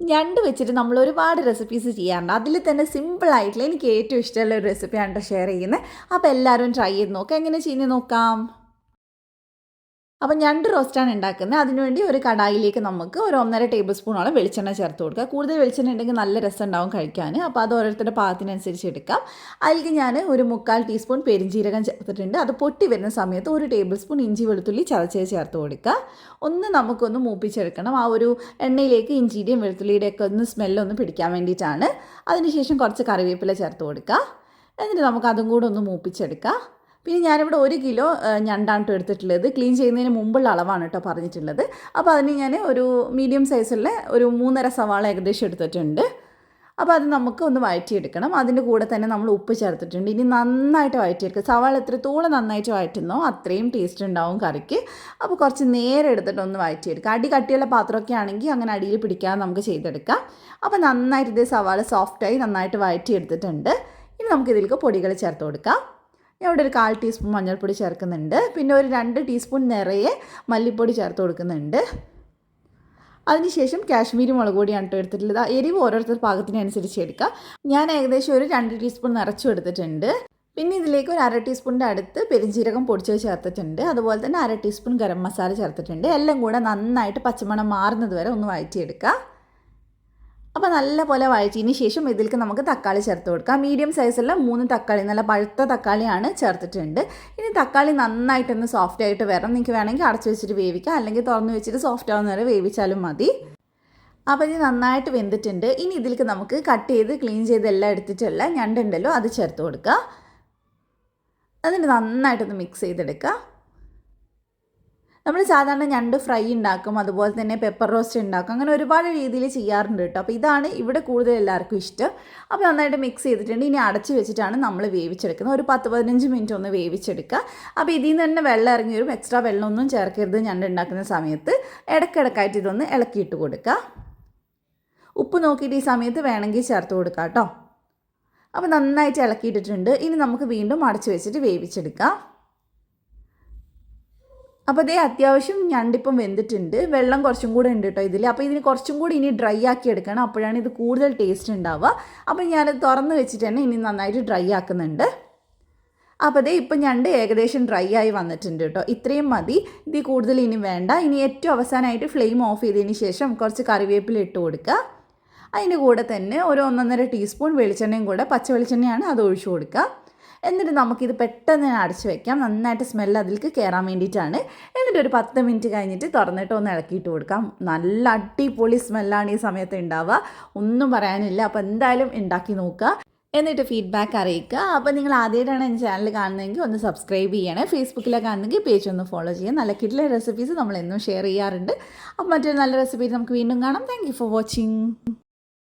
ഞണ്ട് വെച്ചിട്ട് നമ്മൾ ഒരുപാട് റെസിപ്പീസ് ചെയ്യാറുണ്ട്. അതിൽ തന്നെ സിമ്പിളായിട്ടുള്ള എനിക്ക് ഏറ്റവും ഇഷ്ടമുള്ള ഒരു റെസിപ്പിയാണ് ഷെയർ ചെയ്യുന്നത്. അപ്പോൾ എല്ലാവരും ട്രൈ ചെയ്ത് നോക്കാം. എങ്ങനെ ചെയ്യുന്നത് നോക്കാം. അപ്പോൾ ഞണ്ട് റോസ്റ്റാണ് ഉണ്ടാക്കുന്നത്. അതിനുവേണ്ടി ഒരു കടായിലേക്ക് നമുക്ക് ഒരു 1.5 ടേബിൾ സ്പൂണോളം വെളിച്ചെണ്ണ ചേർത്ത് കൊടുക്കുക. കൂടുതൽ വെളിച്ചെണ്ണ ഉണ്ടെങ്കിൽ നല്ല രസം ഉണ്ടാവും കഴിക്കാൻ. അപ്പോൾ അത് ഓരോരുത്തരുടെ പാകത്തിനനുസരിച്ച് എടുക്കാം. അതിലേക്ക് ഞാൻ ഒരു 3/4 ടീസ്പൂൺ പെരിഞ്ജീരകം ചേർത്തിട്ടുണ്ട്. അത് പൊട്ടി വരുന്ന സമയത്ത് 1 ടേബിൾ സ്പൂൺ ഇഞ്ചി വെളുത്തുള്ളി ചതച്ചത് ചേർത്ത് കൊടുക്കുക. നമുക്കൊന്ന് മൂപ്പിച്ചെടുക്കണം. ആ ഒരു എണ്ണയിലേക്ക് ഇഞ്ചിയുടെയും വെളുത്തുള്ളിയുടെയൊക്കെ ഒന്ന് സ്മെല്ലൊന്ന് പിടിക്കാൻ വേണ്ടിയിട്ടാണ്. അതിനുശേഷം കുറച്ച് കറിവേപ്പില ചേർത്ത് കൊടുക്കുക. എന്നിട്ട് നമുക്ക് അതും കൂടെ ഒന്ന് മൂപ്പിച്ചെടുക്കാം. പിന്നെ ഞാനിവിടെ 1 കിലോ ഞണ്ടാണ് കേട്ടോ എടുത്തിട്ടുള്ളത്. ക്ലീൻ ചെയ്യുന്നതിന് മുമ്പുള്ള അളവാണ് കേട്ടോ പറഞ്ഞിട്ടുള്ളത്. അപ്പോൾ അതിന് ഞാൻ ഒരു മീഡിയം സൈസുള്ള ഒരു 3.5 സവാള ഏകദേശം എടുത്തിട്ടുണ്ട്. അപ്പോൾ അത് നമുക്ക് ഒന്ന് വഴറ്റിയെടുക്കണം. അതിൻ്റെ കൂടെ തന്നെ നമ്മൾ ഉപ്പ് ചേർത്തിട്ടുണ്ട്. ഇനി നന്നായിട്ട് വഴറ്റിയെടുക്കുക. സവാള എത്രത്തോളം നന്നായിട്ട് വഴറ്റുന്നോ അത്രയും ടേസ്റ്റ് ഉണ്ടാവും കറിക്ക്. അപ്പോൾ കുറച്ച് നേരം എടുത്തിട്ട് ഒന്ന് വഴറ്റിയെടുക്കുക. അടി കട്ടിയുള്ള പാത്രമൊക്കെ ആണെങ്കിൽ അങ്ങനെ അടിയിൽ പിടിക്കാതെ നമുക്ക് ചെയ്തെടുക്കാം. അപ്പോൾ നന്നായിട്ട് ഇത് സവാള സോഫ്റ്റായി നന്നായിട്ട് വഴറ്റിയെടുത്തിട്ടുണ്ട്. ഇനി നമുക്കിതിലേക്ക് പൊടികൾ ചേർത്ത് കൊടുക്കാം. ഞാൻ ഇവിടെ ഒരു 1/4 ടീസ്പൂൺ മഞ്ഞൾപ്പൊടി ചേർക്കുന്നുണ്ട്. പിന്നെ ഒരു 2 ടീസ്പൂൺ നിറയെ മല്ലിപ്പൊടി ചേർത്ത് കൊടുക്കുന്നുണ്ട്. അതിനുശേഷം കാശ്മീരി മുളക് പൊടിയാണ് കേട്ടോ എടുത്തിട്ടുള്ളത്. എരിവ് ഓരോരുത്തർ പാകത്തിനനുസരിച്ച് എടുക്കുക. ഞാൻ ഏകദേശം ഒരു 2 ടീസ്പൂൺ നിറച്ചും എടുത്തിട്ടുണ്ട്. പിന്നെ ഇതിലേക്ക് ഒരു 1/2 ടീസ്പൂണിൻ്റെ അടുത്ത് പെരിഞ്ജീരകം പൊടിച്ചത് ചേർത്തിട്ടുണ്ട്. അതുപോലെ തന്നെ 1/2 ടീസ്പൂൺ ഗരം മസാല ചേർത്തിട്ടുണ്ട്. എല്ലാം കൂടെ നന്നായിട്ട് പച്ചമണം മാറുന്നത് വരെ ഒന്ന് വഴറ്റിയെടുക്കുക. അപ്പോൾ നല്ല പോലെ വഴറ്റിയതിന് ശേഷം ഇതിലേക്ക് നമുക്ക് തക്കാളി ചേർത്ത് കൊടുക്കാം. മീഡിയം സൈസുള്ള 3 തക്കാളി, നല്ല പഴുത്ത തക്കാളിയാണ് ചേർത്തിട്ടുണ്ട്. ഇനി തക്കാളി നന്നായിട്ടൊന്ന് സോഫ്റ്റ് ആയിട്ട് വരണം. നിങ്ങൾക്ക് വേണമെങ്കിൽ അടച്ചു വെച്ചിട്ട് വേവിക്കാം, അല്ലെങ്കിൽ തുറന്ന് വെച്ചിട്ട് സോഫ്റ്റ് ആവുന്ന വരെ വേവിച്ചാലും മതി. അപ്പോൾ ഇത് നന്നായിട്ട് വെന്തിട്ടുണ്ട്. ഇനി ഇതിലേക്ക് നമുക്ക് കട്ട് ചെയ്ത് ക്ലീൻ ചെയ്ത് എല്ലാം എടുത്തിട്ടുള്ള ഞണ്ടുണ്ടല്ലോ അത് ചേർത്ത് കൊടുക്കുക. എന്നിട്ട് നന്നായിട്ടൊന്ന് മിക്സ് ചെയ്തെടുക്കുക. നമ്മൾ സാധാരണ ഞണ്ട് ഫ്രൈ ഉണ്ടാക്കും, അതുപോലെ തന്നെ പെപ്പർ റോസ്റ്റ് ഉണ്ടാക്കും, അങ്ങനെ ഒരുപാട് രീതിയിൽ ചെയ്യാറുണ്ട് കേട്ടോ. അപ്പോൾ ഇതാണ് ഇവിടെ കൂടുതൽ എല്ലാവർക്കും ഇഷ്ടം. അപ്പോൾ നന്നായിട്ട് മിക്സ് ചെയ്തിട്ടുണ്ട്. ഇനി അടച്ച് വെച്ചിട്ടാണ് നമ്മൾ വേവിച്ചെടുക്കുന്നത്. ഒരു 10-15 മിനിറ്റ് ഒന്ന് വേവിച്ചെടുക്കുക. അപ്പോൾ ഇതിൽ നിന്ന് തന്നെ വെള്ളം ഇറങ്ങി വരും. എക്സ്ട്രാ വെള്ളമൊന്നും ചേർക്കരുത് ഞണ്ട് ഉണ്ടാക്കുന്ന സമയത്ത്. ഇടയ്ക്കിടയ്ക്കായിട്ട് ഇതൊന്ന് ഇളക്കിയിട്ട് കൊടുക്കുക. ഉപ്പ് നോക്കിയിട്ട് ഈ സമയത്ത് വേണമെങ്കിൽ ചേർത്ത് കൊടുക്കുക കേട്ടോ. അപ്പോൾ നന്നായിട്ട് ഇളക്കിയിട്ടിട്ടുണ്ട്. ഇനി നമുക്ക് വീണ്ടും അടച്ച് വെച്ചിട്ട് വേവിച്ചെടുക്കാം. അപ്പോൾ ഇതേ അത്യാവശ്യം ഞണ്ടിപ്പം വെന്തിട്ടുണ്ട്. വെള്ളം കുറച്ചും കൂടെ ഉണ്ട് കേട്ടോ ഇതിൽ. അപ്പോൾ ഇതിന് കുറച്ചും കൂടി ഇനി ഡ്രൈ ആക്കി എടുക്കണം. അപ്പോഴാണ് ഇത് കൂടുതൽ ടേസ്റ്റ് ഉണ്ടാവുക. അപ്പോൾ ഞാനത് തുറന്ന് വെച്ചിട്ട് തന്നെ ഇനി നന്നായിട്ട് ഡ്രൈ ആക്കുന്നുണ്ട്. അപ്പോൾ ഇതേ ഇപ്പം ഞണ്ട് ഏകദേശം ഡ്രൈ ആയി വന്നിട്ടുണ്ട് കേട്ടോ. ഇത്രയും മതി. ഇതിൽ കൂടുതൽ ഇനി വേണ്ട. ഇനി ഏറ്റവും അവസാനമായിട്ട് ഫ്ലെയിം ഓഫ് ചെയ്തതിന് ശേഷം കുറച്ച് കറിവേപ്പില ഇട്ട് കൊടുക്കുക. അതിൻ്റെ കൂടെ തന്നെ ഒരു 1.5 ടീസ്പൂൺ വെളിച്ചെണ്ണയും കൂടെ, പച്ച വെളിച്ചെണ്ണയാണ്, അത് ഒഴിച്ചു കൊടുക്കുക. എന്നിട്ട് നമുക്കിത് പെട്ടെന്ന് അടച്ച് വയ്ക്കാം. നന്നായിട്ട് സ്മെല്ല് അതിലേക്ക് കയറാൻ വേണ്ടിയിട്ടാണ്. എന്നിട്ട് ഒരു 10 മിനിറ്റ് കഴിഞ്ഞിട്ട് തുറന്നിട്ട് ഒന്ന് ഇളക്കിയിട്ട് കൊടുക്കാം. നല്ല അടിപൊളി സ്മെല്ലാണ് ഈ സമയത്ത് ഉണ്ടാവുക, ഒന്നും പറയാനില്ല. അപ്പോൾ എന്തായാലും ഉണ്ടാക്കി നോക്കുക, എന്നിട്ട് ഫീഡ്ബാക്ക് അറിയിക്കുക. അപ്പോൾ നിങ്ങൾ ആദ്യമായിട്ടാണ് എൻ്റെ ചാനൽ കാണുന്നതെങ്കിൽ ഒന്ന് സബ്സ്ക്രൈബ് ചെയ്യണേ. ഫേസ്ബുക്കിലൊക്കെ ആണെങ്കിൽ പേജ് ഒന്ന് ഫോളോ ചെയ്യാം. നല്ല കിട്ടുന്ന റെസിപ്പീസ് നമ്മൾ എന്നും ഷെയർ ചെയ്യാറുണ്ട്. അപ്പോൾ മറ്റൊരു നല്ല റെസിപ്പി നമുക്ക് വീണ്ടും കാണാം. Thank you for watching.